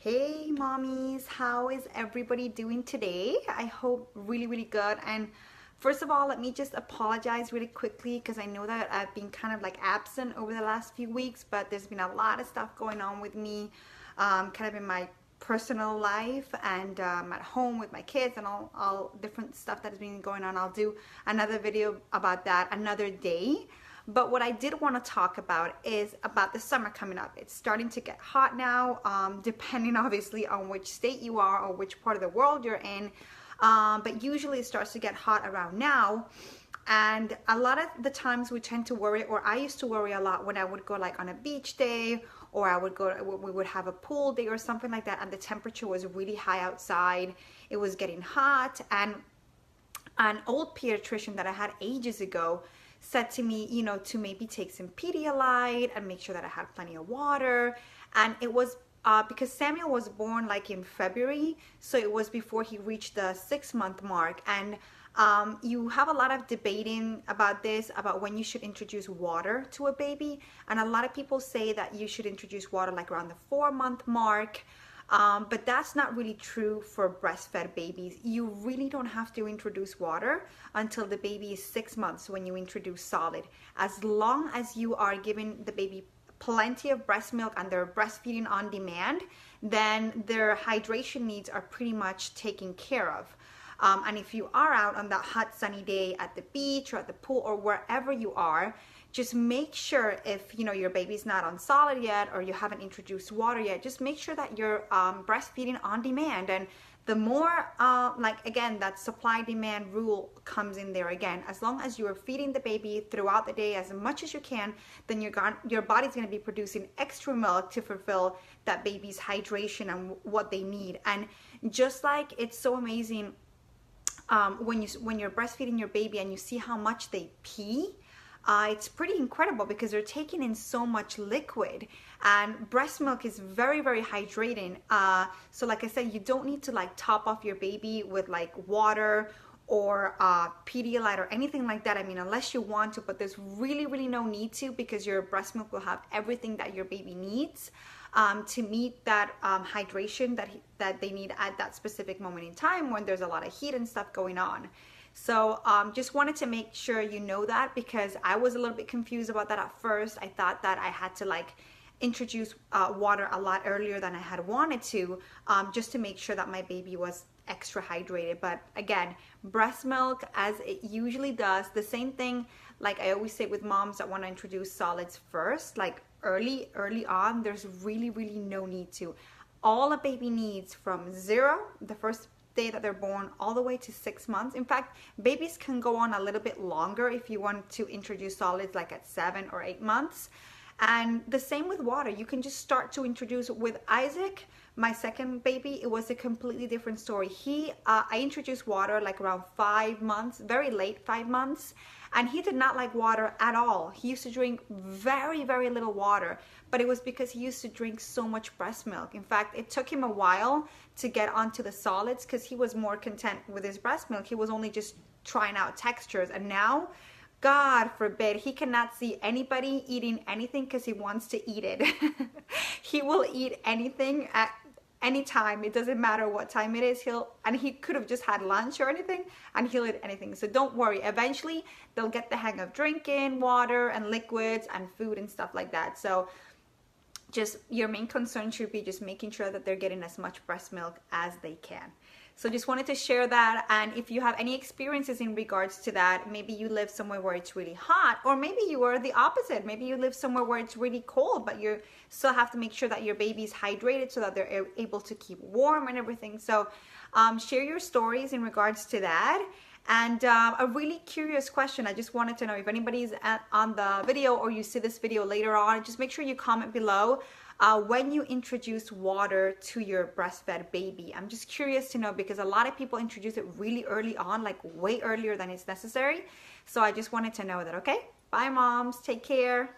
Hey mommies, how is everybody doing today? I hope really good. And first of all, let me just apologize really quickly because I know that I've been kind of like absent over the last few weeks, but there's been a lot of stuff going on with me, kind of in my personal life and at home with my kids and all different stuff that has been going on. I'll do another video about that another day. But what I did want to talk about is about the summer coming up. It's starting to get hot now, depending obviously on which state you are or which part of the world you're in. But usually it starts to get hot around now. And a lot of the times we tend to worry, or I used to worry a lot when I would go like on a beach day, or we would have a pool day or something like that, and the temperature was really high outside. It was getting hot, and an old pediatrician that I had ages ago said to me, you know, to maybe take some Pedialyte and make sure that I had plenty of water. And it was because Samuel was born like in February, so it was before he reached the 6-month mark. And you have a lot of debating about this, about when you should introduce water to a baby. And a lot of people say that you should introduce water like around the 4-month mark. But that's not really true for breastfed babies. You really don't have to introduce water until the baby is 6 months when you introduce solid. As long as you are giving the baby plenty of breast milk and they're breastfeeding on demand, then their hydration needs are pretty much taken care of. And if you are out on that hot sunny day at the beach or at the pool or wherever you are, just make sure, if you know your baby's not on solid yet or you haven't introduced water yet, just make sure that you're breastfeeding on demand. And the more like, again, that supply demand rule comes in there again. As long as you are feeding the baby throughout the day as much as you can, then your body's going to be producing extra milk to fulfill that baby's hydration and what they need. And just like it's so amazing when you're breastfeeding your baby and you see how much they pee, it's pretty incredible because they're taking in so much liquid, and breast milk is very hydrating. So like I said, you don't need to like top off your baby with like water or Pedialyte or anything like that. I mean, unless you want to, but there's really no need to, because your breast milk will have everything that your baby needs to meet that hydration that they need at that specific moment in time when there's a lot of heat and stuff going on. So just wanted to make sure you know that, because I was a little bit confused about that at first. I thought that I had to like introduce water a lot earlier than I had wanted to, just to make sure that my baby was extra hydrated. But again, breast milk, as it usually does, the same thing like I always say with moms that want to introduce solids first, like early on, there's really no need to. All a baby needs from 0, the first day that they're born, all the way to 6 months. In fact, babies can go on a little bit longer if you want to introduce solids like at 7 or 8 months. And the same with water. You can just start to introduce. With Isaac, my second baby, it was a completely different story. I introduced water like around 5 months, very late 5 months, and he did not like water at all. He used to drink very little water, but it was because he used to drink so much breast milk. In fact, it took him a while to get onto the solids because he was more content with his breast milk. He was only just trying out textures, and now, God forbid, he cannot see anybody eating anything because he wants to eat it. He will eat anything at any time. It doesn't matter what time it is. He could have just had lunch or anything, and he'll eat anything. So don't worry. Eventually, they'll get the hang of drinking water and liquids and food and stuff like that. So just your main concern should be just making sure that they're getting as much breast milk as they can. So just wanted to share that. And if you have any experiences in regards to that, maybe you live somewhere where it's really hot, or maybe you are the opposite. Maybe you live somewhere where it's really cold, but you still have to make sure that your baby's hydrated so that they're able to keep warm and everything. So share your stories in regards to that. And a really curious question, I just wanted to know if anybody's on the video or you see this video later on, just make sure you comment below when you introduce water to your breastfed baby. I'm just curious to know, because a lot of people introduce it really early on, like way earlier than it's necessary. So I just wanted to know that. Okay, bye moms, take care.